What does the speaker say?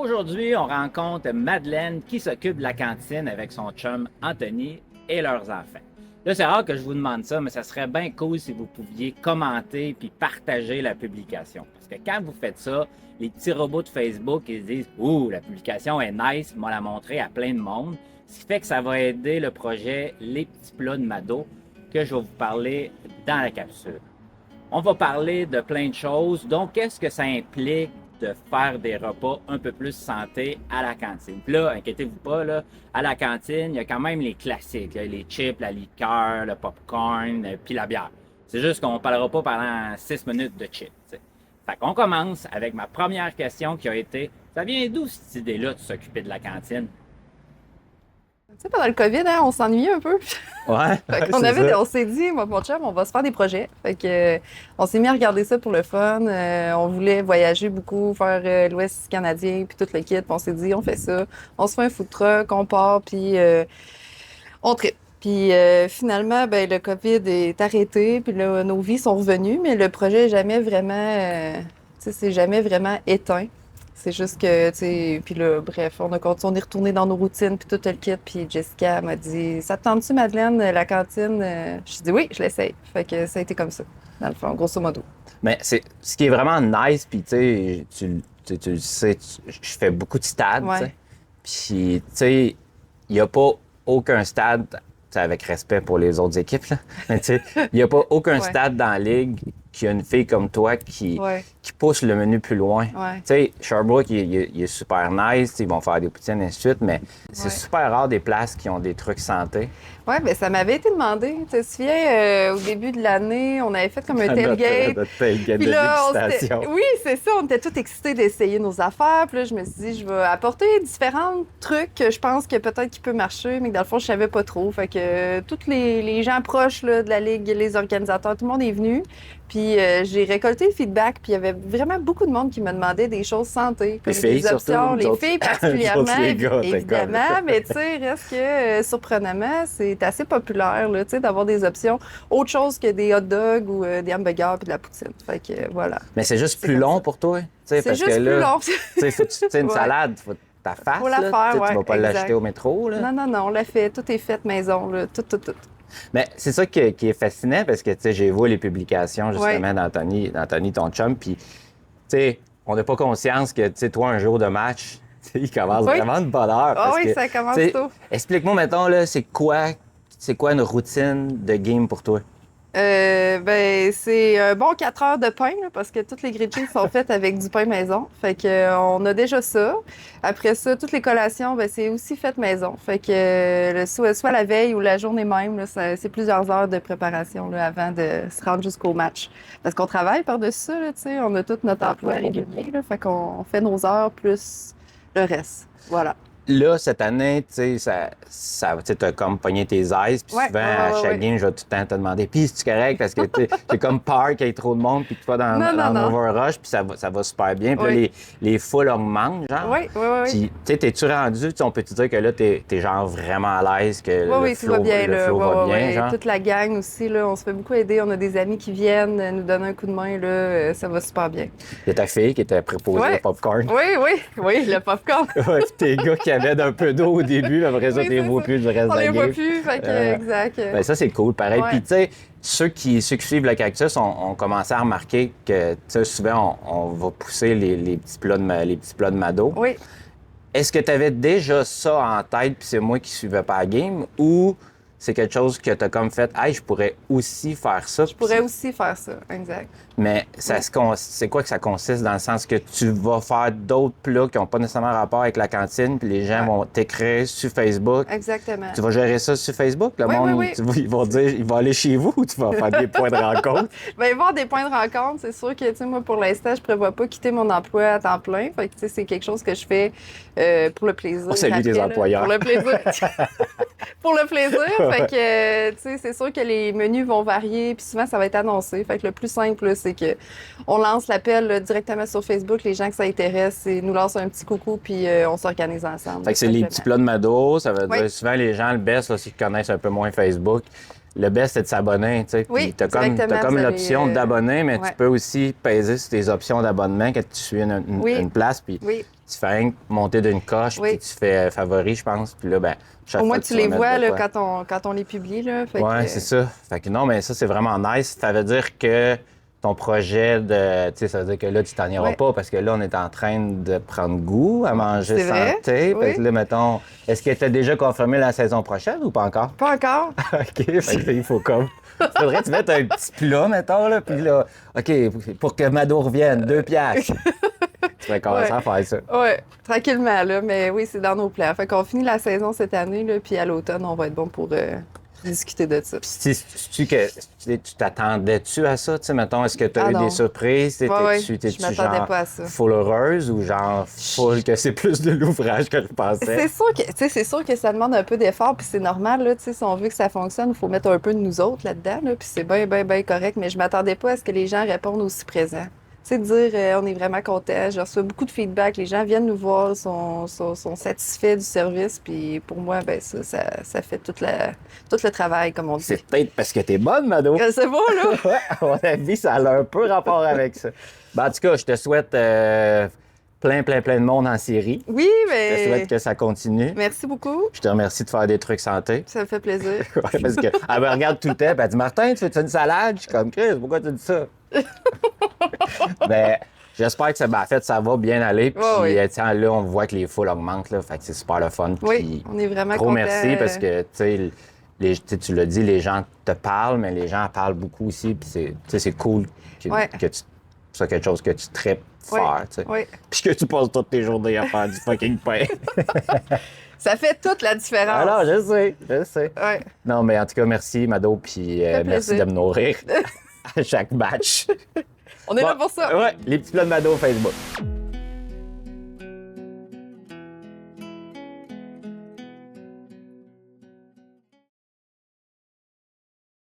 Aujourd'hui, on rencontre Madeleine qui s'occupe de la cantine avec son chum Anthony et leurs enfants. Là, c'est rare que je vous demande ça, mais ça serait bien cool si vous pouviez commenter puis partager la publication. Parce que quand vous faites ça, les petits robots de Facebook, ils disent « Ouh, la publication est nice, ils m'ont la montrer à plein de monde », ce qui fait que ça va aider le projet Les Petits Plats de Mado que je vais vous parler dans la capsule. On va parler de plein de choses, donc qu'est-ce que ça implique de faire des repas un peu plus santé à la cantine. Puis là, inquiétez-vous pas, là, à la cantine, il y a quand même les classiques, là, les chips, la liqueur, le popcorn, puis la bière. C'est juste qu'on ne parlera pas pendant 6 minutes de chips. T'sais. Fait qu'on commence avec ma première question qui a été, ça vient d'où cette idée-là de s'occuper de la cantine? Tu sais, pendant le COVID, hein, on s'ennuyait un peu. Ouais. On s'est dit, moi, mon chum, on va se faire des projets. Fait que, on s'est mis à regarder ça pour le fun. On voulait voyager beaucoup, faire l'Ouest canadien, puis tout le kit. Puis on s'est dit, on fait ça. On se fait un food truck, on part, puis on tripe. Puis finalement, ben, le COVID est arrêté, puis là, nos vies sont revenues, mais le projet n'est jamais vraiment, tu sais, c'est jamais vraiment éteint. C'est juste que, tu sais, puis là, bref, on est retourné dans nos routines, puis tout le kit, puis Jessica m'a dit « Ça te tente-tu, Madeleine, la cantine? » J'ai dit « Oui, je l'essaye. » Fait que ça a été comme ça, dans le fond, grosso modo. Mais c'est ce qui est vraiment nice, puis tu sais, tu le sais, je fais beaucoup de stades, Ouais. tu sais. Puis, tu sais, il n'y a pas aucun stade, tu sais, avec respect pour les autres équipes, là, mais tu sais, il n'y a pas aucun Ouais. stade dans la ligue qui a une fille comme toi qui Ouais. pousse le menu plus loin. Ouais. Tu sais, Sherbrooke, il est super nice, ils vont faire des poutines, et ainsi de suite, mais c'est Ouais. super rare des places qui ont des trucs santé. Oui, bien, ça m'avait été demandé. Tu te souviens, au début de l'année, on avait fait comme un tailgate. Notre tailgate Puis de là, dégustation. oui, c'est ça. On était tous excités d'essayer nos affaires. Puis là, je me suis dit, je vais apporter différents trucs que je pense que peut-être qui peut marcher, mais que dans le fond, je savais pas trop. Fait que tous les gens proches là, de la Ligue, les organisateurs, tout le monde est venu. Puis j'ai récolté le feedback. Puis il y avait vraiment beaucoup de monde qui me demandait des choses santé. Comme Les filles, des options. surtout, nous Les autres. filles Nous particulièrement, autres, les gars, t'es évidemment. Mais tu sais, reste que surprenamment, c'est assez populaire là, tu sais, d'avoir des options autre chose que des hot dogs ou des hamburgers puis de la poutine. Fait que voilà. Mais c'est juste C'est plus comme long ça. pour toi. Tu sais, C'est parce juste que plus là, long. tu sais, faut que tu sais, une Ouais. salade, faut ta face. Faut la là, faire, tu sais, ouais, tu vas pas exact. l'acheter au métro. Là. Non, on l'a fait. Tout est fait maison, là. Tout. Mais c'est ça qui est fascinant parce que tu sais, j'ai vu les publications justement Ouais. d'Anthony, ton chum, puis tu sais, on n'a pas conscience que tu sais, toi, un jour de match, tu sais, il commence Oui. vraiment de bonne heure. Ah parce oui, que, ça commence tu sais, tôt. Explique-moi, mettons, là, c'est quoi une routine de game pour toi? Ben, c'est un bon 4 heures de pain, là, parce que toutes les grilled cheese sont faites avec du pain maison. Fait que, on a déjà ça. Après ça, toutes les collations, ben, c'est aussi fait maison. Fait que, soit la veille ou la journée même, là, c'est plusieurs heures de préparation, là, avant de se rendre jusqu'au match. Parce qu'on travaille par-dessus ça, là, tu sais. On a tout notre emploi régulier, là. Fait qu'on fait nos heures plus le reste. Voilà. Là, cette année, tu sais, tu as comme pogné tes aises, puis Ouais, souvent, ouais, à ouais, chaque ouais. game, je vais tout le temps te demander, puis c'est correct, parce que tu sais, j'ai comme peur qu'il y ait trop de monde, puis que tu vas dans Non. l'overrush, puis ça va super bien. Puis là, Oui. les foules augmentent, genre. Oui. Puis, tu sais, t'es-tu rendu, tu sais, on peut te dire que là, t'es genre vraiment à l'aise, que Oui, tout va bien. le Là. flow va bien, Ouais. genre. Toute la gang aussi, là, on se fait beaucoup aider. On a des amis qui viennent nous donner un coup de main. Là, ça va super bien. Il y a ta fille qui était préposée Ouais. au popcorn. Oui, le popcorn. Ouais, puis tes gars qui avaient d'un peu d'eau au début, mais après ça, Oui, tu les c'est vois ça. plus du reste On de la les voit game. plus, fait que, exact. Ben ça, c'est cool, pareil. Ouais. Puis, tu sais, ceux qui suivent le cactus ont commencé à remarquer que, tu sais, souvent, on va pousser les petits plats de Mado. Oui. Est-ce que tu avais déjà ça en tête, puis c'est moi qui suivais pas la game, ou c'est quelque chose que tu as comme fait, hey, je pourrais aussi faire ça? Je pourrais aussi faire ça, exact. Mais c'est quoi que ça consiste dans le sens que tu vas faire d'autres plats qui n'ont pas nécessairement rapport avec la cantine, puis les gens Ouais. vont t'écrire sur Facebook. Exactement. Tu vas gérer ça sur Facebook? Le Oui, monde, oui. ils vont dire, ils vont aller chez vous ou tu vas faire des points de rencontre? Ben, il va y avoir des points de rencontre. C'est sûr que, tu sais, moi, pour l'instant, je prévois pas quitter mon emploi à temps plein. Fait que, tu sais, c'est quelque chose que je fais pour le plaisir. On salue tes après, là. employeurs. Pour le plaisir. Pour le plaisir. Fait que, tu sais, c'est sûr que les menus vont varier. Puis souvent, ça va être annoncé. Fait que le plus simple, là, c'est que on lance l'appel là, directement sur Facebook. Les gens que ça intéresse, et nous lancent un petit coucou, puis on s'organise ensemble. Fait que c'est les petits plats de Mado. Ça veut Oui. dire souvent les gens le baissent là, s'ils connaissent un peu moins Facebook. le best, c'est de s'abonner, tu sais. Oui, tu as comme directement, vous l'option allez, d'abonner, mais ouais. tu peux aussi peser sur tes options d'abonnement quand tu suis Oui. une place, puis Oui. tu fais rien que monter d'une coche, Oui. puis tu fais favori, je pense. Puis là, ben, chaque Au moins, fois que tu vas les mettre vois de là, quoi. quand on les publie. Là, fait Ouais, que, c'est ça. Fait que non, mais ça, c'est vraiment nice. Ça veut dire que ton projet de. Tu sais, ça veut dire que là, tu t'en iras Ouais. pas parce que là, on est en train de prendre goût à manger C'est vrai, santé. oui. Fait que là, mettons, est-ce que tu as déjà confirmé la saison prochaine ou pas encore? Pas encore. OK, fait que là, il faut comme. Faudrait que tu mettes un petit plat, mettons, là, puis là, OK, pour que Mado revienne, 2 piastres. Tu vas commencer Ouais. à faire ça. Oui, tranquillement, là. Mais oui, c'est dans nos plans. Fait qu'on finit la saison cette année, là, puis à l'automne, on va être bon pour discuter de ça. Puis, tu t'attendais-tu à ça? Tu sais, mettons, est-ce que tu as Ah eu non. des surprises? Ouais, T'es-tu je m'attendais genre pas à ça. full heureuse ou genre full que c'est plus de l'ouvrage que je pensais? C'est sûr que ça demande un peu d'effort, puis c'est normal, là, tu sais, si on veut que ça fonctionne, il faut mettre un peu de nous autres là-dedans, là, puis c'est bien, bien, bien correct, mais je m'attendais pas à ce que les gens répondent aussi présents. Tu sais, de dire on est vraiment content, je reçois beaucoup de feedback, les gens viennent nous voir, sont satisfaits du service, puis pour moi, ben ça fait tout le travail, comme on dit. C'est peut-être parce que t'es bonne, Mado. C'est beau, là! Ouais, à mon avis, ça a un peu rapport avec ça. Ben, en tout cas, je te souhaite plein de monde en série. Oui, Je te mais souhaite que ça continue. merci beaucoup, Je te remercie de faire des trucs santé. ça me fait plaisir. Ouais, parce qu'elle me regarde tout le temps, puis elle dit Martin, tu fais une salade? Je suis comme Chris, pourquoi tu dis ça? Ben, j'espère que ça, en fait, ça va bien aller. Puis, Ouais, oui. tiens, là, on voit que les foules augmentent, là. Fait que c'est super le fun. Oui, Puis, on est vraiment gros contents. merci parce que, tu sais, tu l'as dit, les gens te parlent, mais les gens en parlent beaucoup aussi. Puis, c'est cool Ouais. que tu sois quelque chose que tu traites faire, tu sais. Oui. Puis que tu passes toutes tes journées à faire du fucking pain. Ça fait toute la différence. Alors, je sais. Ouais. Non, mais en tout cas, merci, Mado, puis fait merci plaisir. de me nourrir à chaque match. On est là Bon, pour ça. Ouais, les petits plats de Mado au Facebook.